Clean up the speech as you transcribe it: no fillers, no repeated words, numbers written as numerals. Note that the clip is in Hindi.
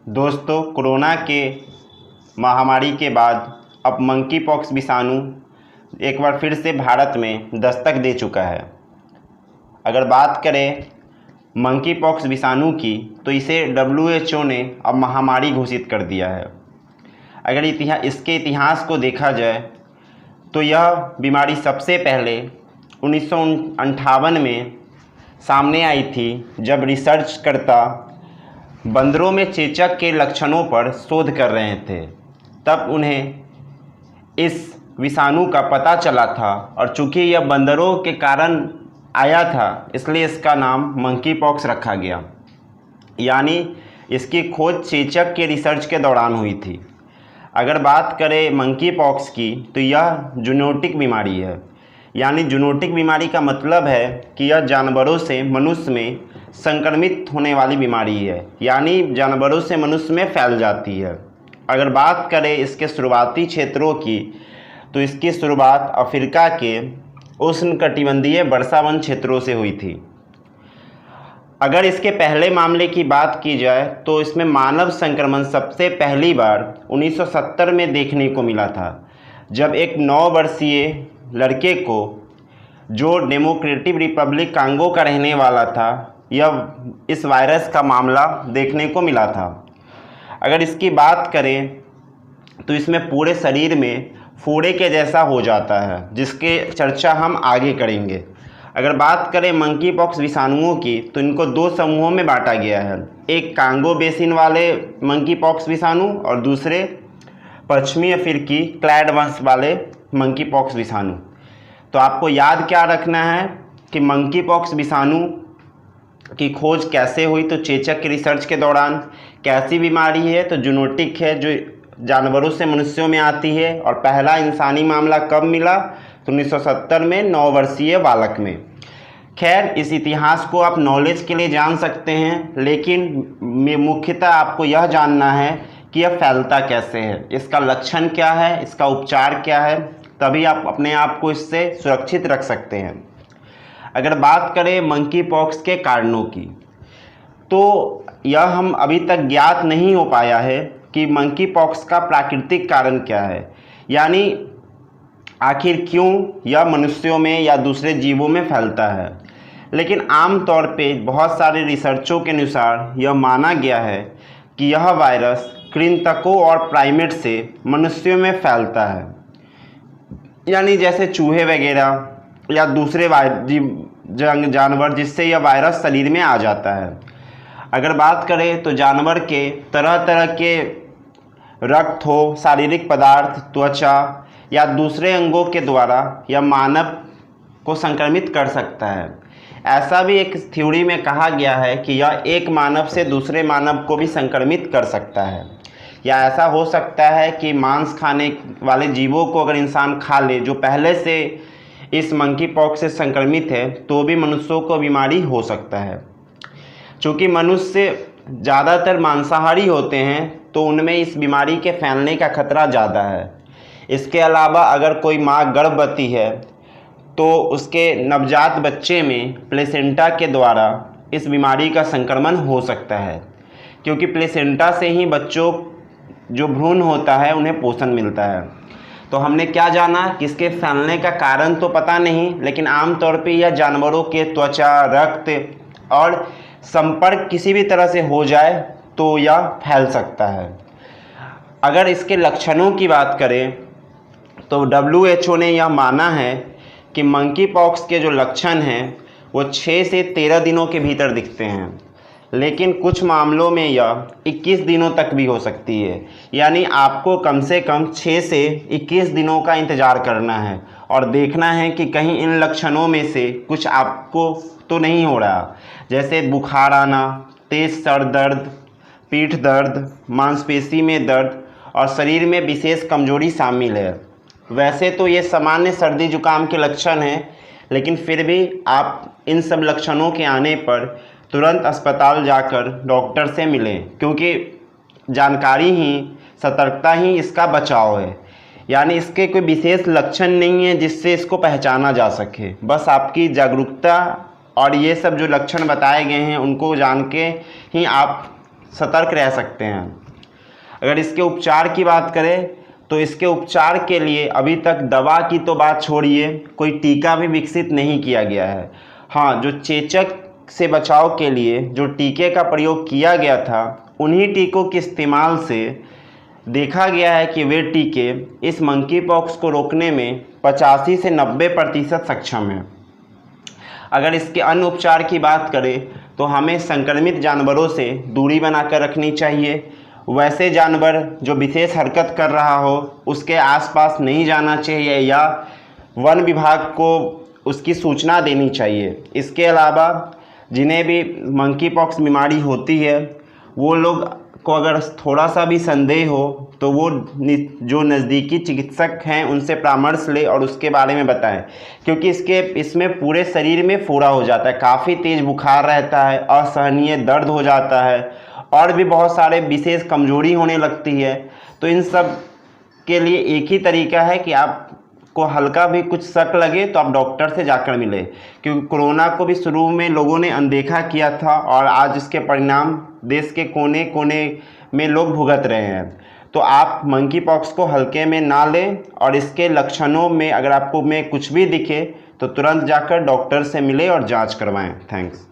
दोस्तों, कोरोना के महामारी के बाद अब मंकी पॉक्स विषाणु एक बार फिर से भारत में दस्तक दे चुका है। अगर बात करें मंकी पॉक्स विषाणु की तो इसे WHO ने अब महामारी घोषित कर दिया है। अगर इसके इतिहास को देखा जाए तो यह बीमारी सबसे पहले 1958 में सामने आई थी, जब रिसर्चकर्ता बंदरों में चेचक के लक्षणों पर शोध कर रहे थे। तब उन्हें इस विषाणु का पता चला था और चूँकि यह बंदरों के कारण आया था, इसलिए इसका नाम मंकी पॉक्स रखा गया। यानी इसकी खोज चेचक के रिसर्च के दौरान हुई थी। अगर बात करें मंकी पॉक्स की तो यह जूनोटिक बीमारी है। यानी जूनोटिक बीमारी का मतलब है कि यह जानवरों से मनुष्य में संक्रमित होने वाली बीमारी है, यानी जानवरों से मनुष्य में फैल जाती है। अगर बात करें इसके शुरुआती क्षेत्रों की तो इसकी शुरुआत अफ्रीका के उष्णकटिबंधीय वर्षावन क्षेत्रों से हुई थी। अगर इसके पहले मामले की बात की जाए तो इसमें मानव संक्रमण सबसे पहली बार 1970 में देखने को मिला था, जब एक 9 वर्षीय लड़के को, जो डेमोक्रेटिक रिपब्लिक कांगो का रहने वाला था, इस वायरस का मामला देखने को मिला था। अगर इसकी बात करें तो इसमें पूरे शरीर में फोड़े के जैसा हो जाता है, जिसके चर्चा हम आगे करेंगे। अगर बात करें मंकी पॉक्स विषाणुओं की तो इनको 2 समूहों में बांटा गया है। एक कांगो बेसिन वाले मंकी पॉक्स विषाणु और दूसरे पश्चिमी अफ्रीकी क्लैड वंश वाले मंकी पॉक्स विषाणु। तो आपको याद क्या रखना है कि मंकी पॉक्स विषाणु की खोज कैसे हुई, तो चेचक के रिसर्च के दौरान। कैसी बीमारी है, तो जूनोटिक है, जो जानवरों से मनुष्यों में आती है। और पहला इंसानी मामला कब मिला, तो 1970 में 9 वर्षीय बालक में। खैर, इस इतिहास को आप नॉलेज के लिए जान सकते हैं, लेकिन मुख्यतः आपको यह जानना है कि यह फैलता कैसे है, इसका लक्षण क्या है, इसका उपचार क्या है, तभी आप अपने आप को इससे सुरक्षित रख सकते हैं। अगर बात करें मंकी पॉक्स के कारणों की तो यह हम अभी तक ज्ञात नहीं हो पाया है कि मंकी पॉक्स का प्राकृतिक कारण क्या है, यानी आखिर क्यों यह मनुष्यों में या दूसरे जीवों में फैलता है। लेकिन आम तौर पे बहुत सारे रिसर्चों के अनुसार यह माना गया है कि यह वायरस कृंतकों और प्राइमेट से मनुष्यों में फैलता है, यानी जैसे चूहे वगैरह या दूसरे जानवर, जिससे यह वायरस शरीर में आ जाता है। अगर बात करें तो जानवर के तरह तरह के रक्त हो, शारीरिक पदार्थ, त्वचा या दूसरे अंगों के द्वारा यह मानव को संक्रमित कर सकता है। ऐसा भी एक थ्योरी में कहा गया है कि यह एक मानव से दूसरे मानव को भी संक्रमित कर सकता है। या ऐसा हो सकता है कि मांस खाने वाले जीवों को अगर इंसान खा ले जो पहले से इस मंकी पॉक्स से संक्रमित है, तो भी मनुष्यों को बीमारी हो सकता है। चूँकि मनुष्य ज़्यादातर मांसाहारी होते हैं तो उनमें इस बीमारी के फैलने का खतरा ज़्यादा है। इसके अलावा अगर कोई माँ गर्भवती है तो उसके नवजात बच्चे में प्लेसेंटा के द्वारा इस बीमारी का संक्रमण हो सकता है, क्योंकि प्लेसेंटा से ही बच्चों जो भ्रूण होता है उन्हें पोषण मिलता है। तो हमने क्या जाना कि इसके फैलने का कारण तो पता नहीं, लेकिन आमतौर पे यह जानवरों के त्वचा, रक्त और संपर्क किसी भी तरह से हो जाए तो यह फैल सकता है। अगर इसके लक्षणों की बात करें तो WHO ने यह माना है कि मंकी पॉक्स के जो लक्षण हैं वो 6 से 13 दिनों के भीतर दिखते हैं, लेकिन कुछ मामलों में यह 21 दिनों तक भी हो सकती है। यानी आपको कम से कम 6 से 21 दिनों का इंतज़ार करना है और देखना है कि कहीं इन लक्षणों में से कुछ आपको तो नहीं हो रहा, जैसे बुखार आना, तेज़ सर दर्द, पीठ दर्द, मांसपेशी में दर्द और शरीर में विशेष कमजोरी शामिल है। वैसे तो ये सामान्य सर्दी जुकाम के लक्षण हैं, लेकिन फिर भी आप इन सब लक्षणों के आने पर तुरंत अस्पताल जाकर डॉक्टर से मिलें, क्योंकि जानकारी ही, सतर्कता ही इसका बचाव है। यानी इसके कोई विशेष लक्षण नहीं है जिससे इसको पहचाना जा सके, बस आपकी जागरूकता और ये सब जो लक्षण बताए गए हैं उनको जान के ही आप सतर्क रह सकते हैं। अगर इसके उपचार की बात करें तो इसके उपचार के लिए अभी तक दवा की तो बात छोड़िए, कोई टीका भी विकसित नहीं किया गया है। हाँ, जो चेचक से बचाव के लिए जो टीके का प्रयोग किया गया था, उन्हीं टीकों के इस्तेमाल से देखा गया है कि वे टीके इस मंकी पॉक्स को रोकने में 85 से 90% सक्षम हैं। अगर इसके अन्य उपचार की बात करें तो हमें संक्रमित जानवरों से दूरी बनाकर रखनी चाहिए। वैसे जानवर जो विशेष हरकत कर रहा हो उसके आसपास नहीं जाना चाहिए या वन विभाग को उसकी सूचना देनी चाहिए। इसके अलावा जिन्हें भी मंकी पॉक्स बीमारी होती है वो लोग को अगर थोड़ा सा भी संदेह हो तो वो जो नज़दीकी चिकित्सक हैं उनसे परामर्श ले और उसके बारे में बताएं, क्योंकि इसमें पूरे शरीर में फोड़ा हो जाता है, काफ़ी तेज़ बुखार रहता है, असहनीय दर्द हो जाता है और भी बहुत सारे विशेष कमजोरी होने लगती है। तो इन सब के लिए एक ही तरीका है कि आपको हल्का भी कुछ शक लगे तो आप डॉक्टर से जाकर मिले, क्योंकि कोरोना को भी शुरू में लोगों ने अनदेखा किया था और आज इसके परिणाम देश के कोने कोने में लोग भुगत रहे हैं। तो आप मंकी पॉक्स को हल्के में ना लें और इसके लक्षणों में अगर आपको में कुछ भी दिखे तो तुरंत जाकर डॉक्टर से मिले और जांच करवाएं। थैंक्स।